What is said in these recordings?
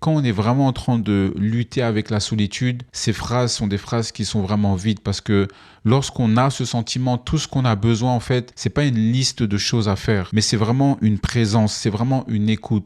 Quand on est vraiment en train de lutter avec la solitude, ces phrases sont des phrases qui sont vraiment vides parce que lorsqu'on a ce sentiment, tout ce qu'on a besoin en fait, c'est pas une liste de choses à faire, mais c'est vraiment une présence, c'est vraiment une écoute.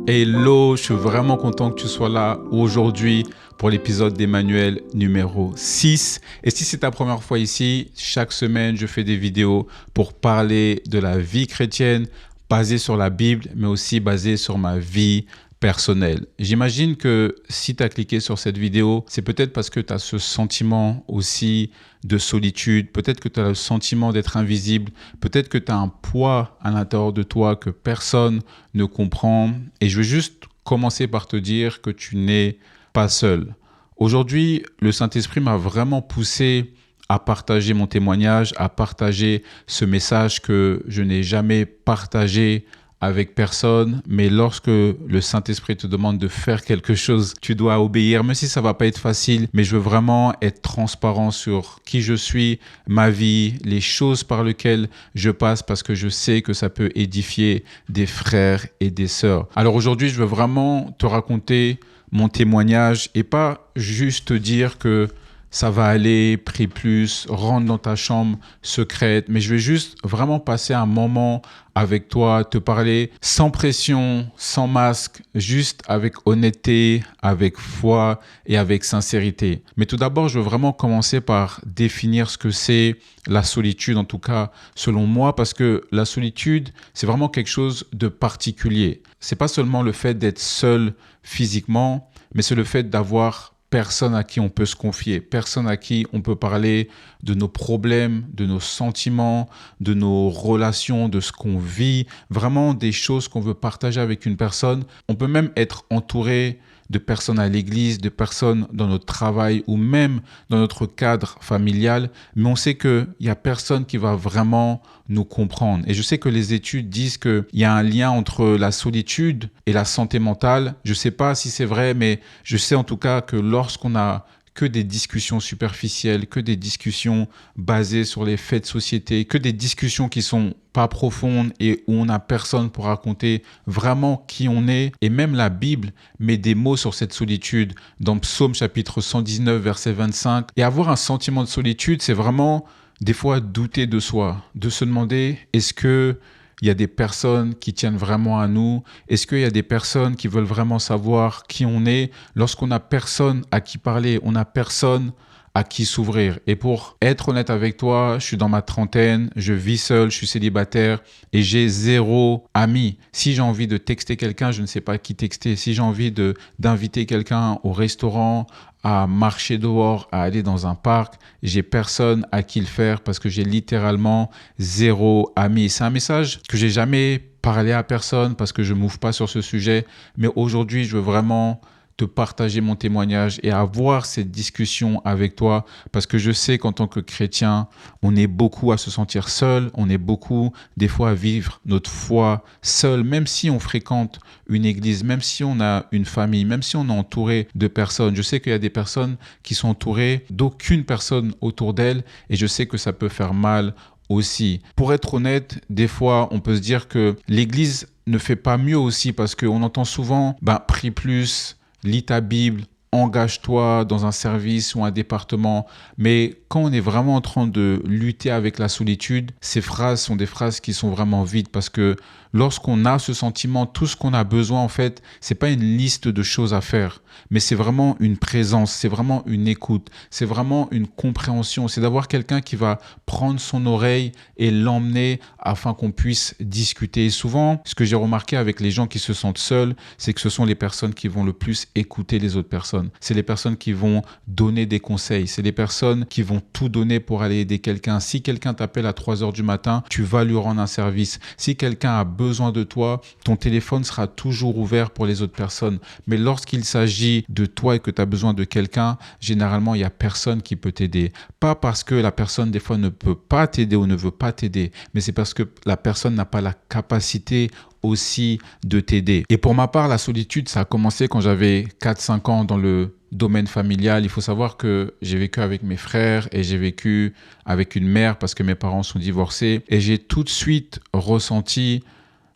Hello, je suis vraiment content que tu sois là aujourd'hui pour l'épisode d'Emmanuel numéro 6. Et si c'est ta première fois ici, chaque semaine, je fais des vidéos pour parler de la vie chrétienne basée sur la Bible, mais aussi basée sur ma vie personnelle. J'imagine que si tu as cliqué sur cette vidéo, c'est peut-être parce que tu as ce sentiment aussi de solitude, peut-être que tu as le sentiment d'être invisible, peut-être que tu as un poids à l'intérieur de toi que personne ne comprend. Et je veux juste commencer par te dire que tu n'es pas seul. Aujourd'hui, le Saint-Esprit m'a vraiment poussé à partager mon témoignage, à partager ce message que je n'ai jamais partagé avec personne, mais lorsque le Saint-Esprit te demande de faire quelque chose, tu dois obéir, même si ça va pas être facile, mais je veux vraiment être transparent sur qui je suis, ma vie, les choses par lesquelles je passe, parce que je sais que ça peut édifier des frères et des sœurs. Alors aujourd'hui, je veux vraiment te raconter mon témoignage et pas juste te dire que ça va aller, prie plus, rentre dans ta chambre secrète. Mais je vais juste vraiment passer un moment avec toi, te parler sans pression, sans masque, juste avec honnêteté, avec foi et avec sincérité. Mais tout d'abord, je veux vraiment commencer par définir ce que c'est la solitude, en tout cas selon moi, parce que la solitude, c'est vraiment quelque chose de particulier. C'est pas seulement le fait d'être seul physiquement, mais c'est le fait d'avoir personne à qui on peut se confier, personne à qui on peut parler de nos problèmes, de nos sentiments, de nos relations, de ce qu'on vit, vraiment des choses qu'on veut partager avec une personne. On peut même être entouré de personnes à l'église, de personnes dans notre travail ou même dans notre cadre familial, mais on sait qu'il n'y a personne qui va vraiment nous comprendre. Et je sais que les études disent qu'il y a un lien entre la solitude et la santé mentale. Je ne sais pas si c'est vrai, mais je sais en tout cas que lorsqu'on a que des discussions superficielles, que des discussions basées sur les faits de société, que des discussions qui sont pas profondes et où on n'a personne pour raconter vraiment qui on est. Et même la Bible met des mots sur cette solitude dans Psaume chapitre 119, verset 25. Et avoir un sentiment de solitude, c'est vraiment des fois douter de soi, de se demander est-ce que il y a des personnes qui tiennent vraiment à nous? Est-ce qu'il y a des personnes qui veulent vraiment savoir qui on est? Lorsqu'on n'a personne à qui parler, on n'a personne à qui s'ouvrir. Et pour être honnête avec toi, je suis dans ma trentaine, je vis seul, je suis célibataire et j'ai zéro ami. Si j'ai envie de texter quelqu'un, je ne sais pas qui texter. Si j'ai envie d'inviter quelqu'un au restaurant, à marcher dehors, à aller dans un parc, j'ai personne à qui le faire parce que j'ai littéralement zéro ami. C'est un message que j'ai jamais parlé à personne parce que je m'ouvre pas sur ce sujet, mais aujourd'hui, je veux vraiment te partager mon témoignage et avoir cette discussion avec toi parce que je sais qu'en tant que chrétien, on est beaucoup à se sentir seul, on est beaucoup des fois à vivre notre foi seul, même si on fréquente une église, même si on a une famille, même si on est entouré de personnes. Je sais qu'il y a des personnes qui sont entourées d'aucune personne autour d'elles et je sais que ça peut faire mal aussi. Pour être honnête, des fois, on peut se dire que l'église ne fait pas mieux aussi parce qu'on entend souvent prie plus, lis ta Bible, engage-toi dans un service ou un département. Mais quand on est vraiment en train de lutter avec la solitude, ces phrases sont des phrases qui sont vraiment vides parce que lorsqu'on a ce sentiment, tout ce qu'on a besoin en fait, c'est pas une liste de choses à faire, mais c'est vraiment une présence, c'est vraiment une écoute, c'est vraiment une compréhension, c'est d'avoir quelqu'un qui va prendre son oreille et l'emmener afin qu'on puisse discuter. Et souvent, ce que j'ai remarqué avec les gens qui se sentent seuls, c'est que ce sont les personnes qui vont le plus écouter les autres personnes. C'est les personnes qui vont donner des conseils, c'est les personnes qui vont tout donner pour aller aider quelqu'un. Si quelqu'un t'appelle à 3 heures du matin, tu vas lui rendre un service. Si quelqu'un a besoin de toi, ton téléphone sera toujours ouvert pour les autres personnes. Mais lorsqu'il s'agit de toi et que tu as besoin de quelqu'un, généralement, il n'y a personne qui peut t'aider. Pas parce que la personne, des fois, ne peut pas t'aider ou ne veut pas t'aider, mais c'est parce que la personne n'a pas la capacité aussi de t'aider. Et pour ma part, la solitude, ça a commencé quand j'avais 4-5 ans dans le domaine familial. Il faut savoir que j'ai vécu avec mes frères et j'ai vécu avec une mère parce que mes parents sont divorcés. Et j'ai tout de suite ressenti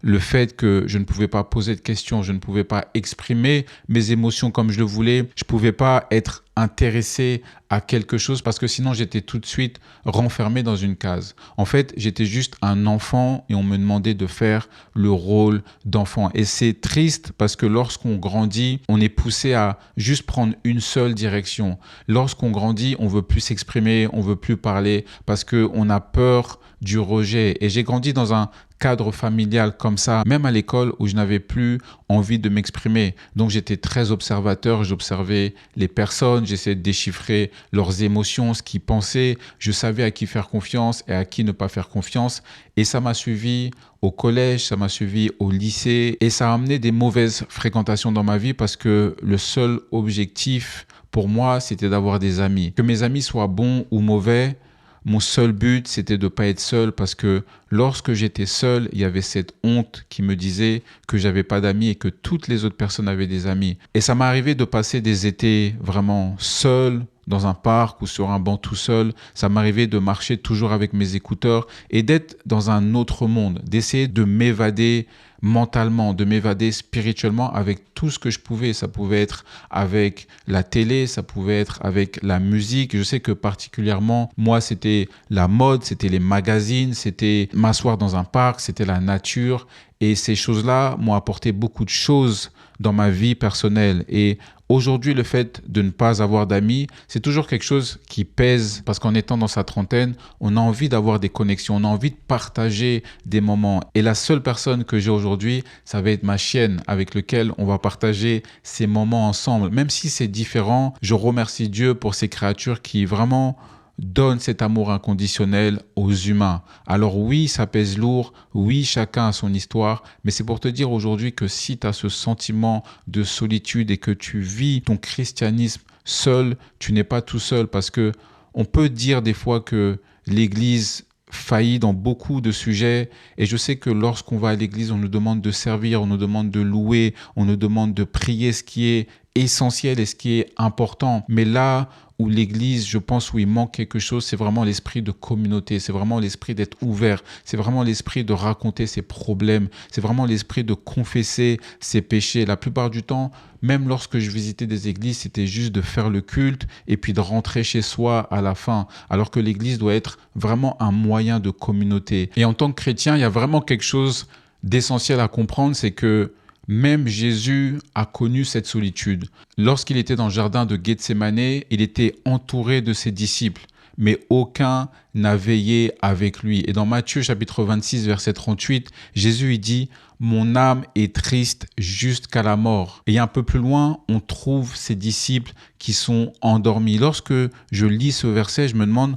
le fait que je ne pouvais pas poser de questions, je ne pouvais pas exprimer mes émotions comme je le voulais, je ne pouvais pas être intéressé à quelque chose parce que sinon j'étais tout de suite renfermé dans une case. En fait, j'étais juste un enfant et on me demandait de faire le rôle d'enfant. Et c'est triste parce que lorsqu'on grandit, on est poussé à juste prendre une seule direction. Lorsqu'on grandit, on veut plus s'exprimer, on veut plus parler parce qu'on a peur du rejet. Et j'ai grandi dans un cadre familial comme ça, même à l'école où je n'avais plus envie de m'exprimer. Donc j'étais très observateur, j'observais les personnes, j'essayais de déchiffrer leurs émotions, ce qu'ils pensaient, je savais à qui faire confiance et à qui ne pas faire confiance. Et ça m'a suivi au collège, ça m'a suivi au lycée et ça a amené des mauvaises fréquentations dans ma vie parce que le seul objectif pour moi, c'était d'avoir des amis. Que mes amis soient bons ou mauvais, mon seul but, c'était de ne pas être seul parce que lorsque j'étais seul, il y avait cette honte qui me disait que j'avais pas d'amis et que toutes les autres personnes avaient des amis. Et ça m'est arrivé de passer des étés vraiment seul dans un parc ou sur un banc tout seul. Ça m'arrivait de marcher toujours avec mes écouteurs et d'être dans un autre monde, d'essayer de m'évader mentalement, de m'évader spirituellement avec tout ce que je pouvais. Ça pouvait être avec la télé, ça pouvait être avec la musique. Je sais que particulièrement, moi, c'était la mode, c'était les magazines, c'était m'asseoir dans un parc, c'était la nature. Et ces choses-là m'ont apporté beaucoup de choses dans ma vie personnelle. Et aujourd'hui, le fait de ne pas avoir d'amis, c'est toujours quelque chose qui pèse parce qu'en étant dans sa trentaine, on a envie d'avoir des connexions, on a envie de partager des moments. Et la seule personne que j'ai aujourd'hui, ça va être ma chienne avec laquelle on va partager ces moments ensemble. Même si c'est différent, je remercie Dieu pour ces créatures qui vraiment donne cet amour inconditionnel aux humains. Alors oui, ça pèse lourd, oui, chacun a son histoire, mais c'est pour te dire aujourd'hui que si tu as ce sentiment de solitude et que tu vis ton christianisme seul, tu n'es pas tout seul parce que on peut dire des fois que l'Église faillit dans beaucoup de sujets et je sais que lorsqu'on va à l'église, on nous demande de servir, on nous demande de louer, on nous demande de prier, ce qui est essentiel et ce qui est important. Mais là où l'église, je pense, où il manque quelque chose, c'est vraiment l'esprit de communauté, c'est vraiment l'esprit d'être ouvert, c'est vraiment l'esprit de raconter ses problèmes, c'est vraiment l'esprit de confesser ses péchés. La plupart du temps, même lorsque je visitais des églises, c'était juste de faire le culte et puis de rentrer chez soi à la fin, alors que l'église doit être vraiment un moyen de communauté. Et en tant que chrétien, il y a vraiment quelque chose d'essentiel à comprendre, c'est que même Jésus a connu cette solitude. Lorsqu'il était dans le jardin de Gethsémane, il était entouré de ses disciples, mais aucun n'a veillé avec lui. Et dans Matthieu chapitre 26, verset 38, Jésus il dit « Mon âme est triste jusqu'à la mort ». Et un peu plus loin, on trouve ses disciples qui sont endormis. Lorsque je lis ce verset, je me demande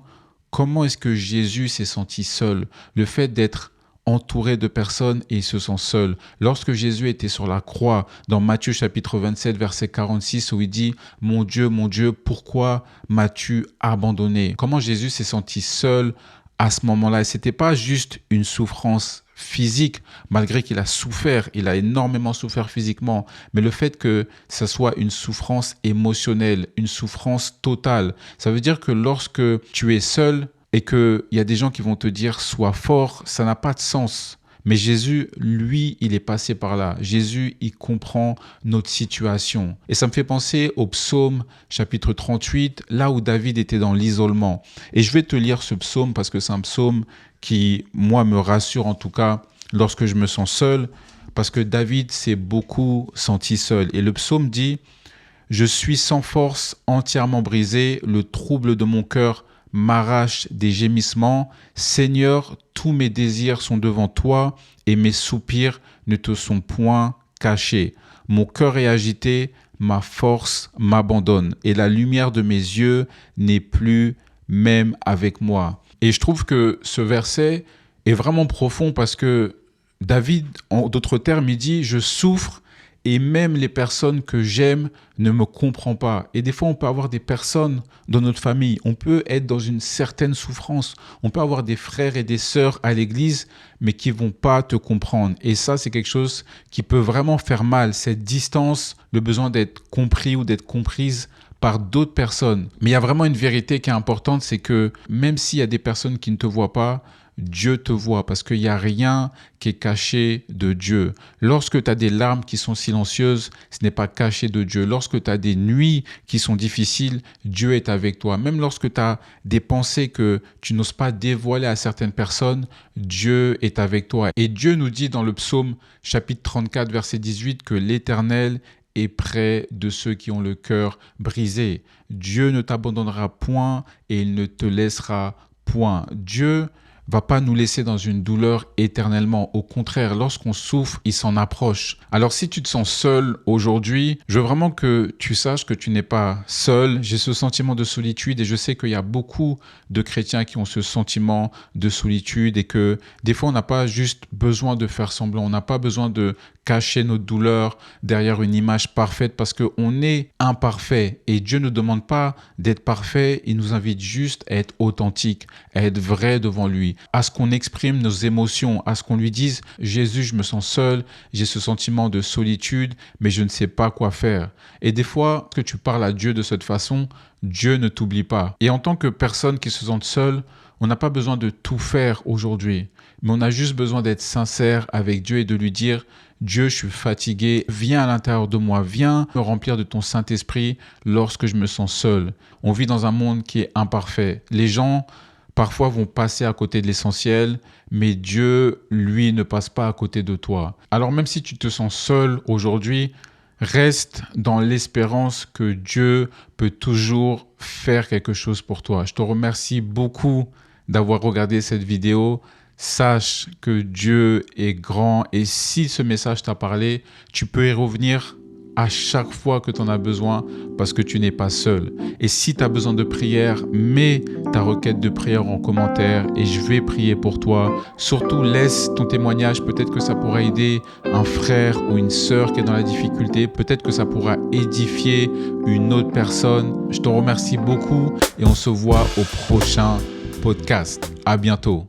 comment est-ce que Jésus s'est senti seul. Le fait d'être entouré de personnes et il se sent seul. Lorsque Jésus était sur la croix, dans Matthieu chapitre 27, verset 46, où il dit « Mon Dieu, pourquoi m'as-tu abandonné ?» Comment Jésus s'est senti seul à ce moment-là. Et ce n'était pas juste une souffrance physique, malgré qu'il a souffert, il a énormément souffert physiquement, mais le fait que ça soit une souffrance émotionnelle, une souffrance totale, ça veut dire que lorsque tu es seul, et qu'il y a des gens qui vont te dire « sois fort », ça n'a pas de sens. Mais Jésus, lui, il est passé par là. Jésus, il comprend notre situation. Et ça me fait penser au psaume chapitre 38, là où David était dans l'isolement. Et je vais te lire ce psaume parce que c'est un psaume qui, moi, me rassure en tout cas lorsque je me sens seul, parce que David s'est beaucoup senti seul. Et le psaume dit « Je suis sans force, entièrement brisé, le trouble de mon cœur m'arrache des gémissements. Seigneur, tous mes désirs sont devant toi et mes soupirs ne te sont point cachés. Mon cœur est agité, ma force m'abandonne et la lumière de mes yeux n'est plus même avec moi. » Et je trouve que ce verset est vraiment profond parce que David, en d'autres termes, il dit « Je souffre Et même les personnes que j'aime ne me comprennent pas. Et des fois, on peut avoir des personnes dans notre famille. On peut être dans une certaine souffrance. On peut avoir des frères et des sœurs à l'église, mais qui ne vont pas te comprendre. Et ça, c'est quelque chose qui peut vraiment faire mal. Cette distance, le besoin d'être compris ou d'être comprise par d'autres personnes. Mais il y a vraiment une vérité qui est importante, c'est que même s'il y a des personnes qui ne te voient pas, Dieu te voit parce qu'il n'y a rien qui est caché de Dieu. Lorsque tu as des larmes qui sont silencieuses, ce n'est pas caché de Dieu. Lorsque tu as des nuits qui sont difficiles, Dieu est avec toi. Même lorsque tu as des pensées que tu n'oses pas dévoiler à certaines personnes, Dieu est avec toi. Et Dieu nous dit dans le psaume chapitre 34, verset 18 que l'Éternel est près de ceux qui ont le cœur brisé. Dieu ne t'abandonnera point et il ne te laissera point. Dieu va pas nous laisser dans une douleur éternellement. Au contraire, lorsqu'on souffre, il s'en approche. Alors si tu te sens seul aujourd'hui, je veux vraiment que tu saches que tu n'es pas seul. J'ai ce sentiment de solitude et je sais qu'il y a beaucoup de chrétiens qui ont ce sentiment de solitude et que des fois, on n'a pas juste besoin de faire semblant. On n'a pas besoin de cacher notre douleur derrière une image parfaite parce qu'on est imparfait et Dieu ne demande pas d'être parfait, il nous invite juste à être authentique, à être vrai devant lui, à ce qu'on exprime nos émotions, à ce qu'on lui dise « Jésus, je me sens seul, j'ai ce sentiment de solitude, mais je ne sais pas quoi faire. » Et des fois, que tu parles à Dieu de cette façon, Dieu ne t'oublie pas. Et en tant que personne qui se sent seule, on n'a pas besoin de tout faire aujourd'hui, mais on a juste besoin d'être sincère avec Dieu et de lui dire « Dieu, je suis fatigué, viens à l'intérieur de moi, viens me remplir de ton Saint-Esprit lorsque je me sens seul. » On vit dans un monde qui est imparfait. Les gens, parfois, vont passer à côté de l'essentiel, mais Dieu, lui, ne passe pas à côté de toi. Alors même si tu te sens seul aujourd'hui, reste dans l'espérance que Dieu peut toujours faire quelque chose pour toi. Je te remercie beaucoup d'avoir regardé cette vidéo. Sache que Dieu est grand et si ce message t'a parlé, tu peux y revenir à chaque fois que tu en as besoin parce que tu n'es pas seul. Et si tu as besoin de prière, mets ta requête de prière en commentaire et je vais prier pour toi. Surtout, laisse ton témoignage. Peut-être que ça pourra aider un frère ou une sœur qui est dans la difficulté. Peut-être que ça pourra édifier une autre personne. Je te remercie beaucoup et on se voit au prochain podcast. À bientôt.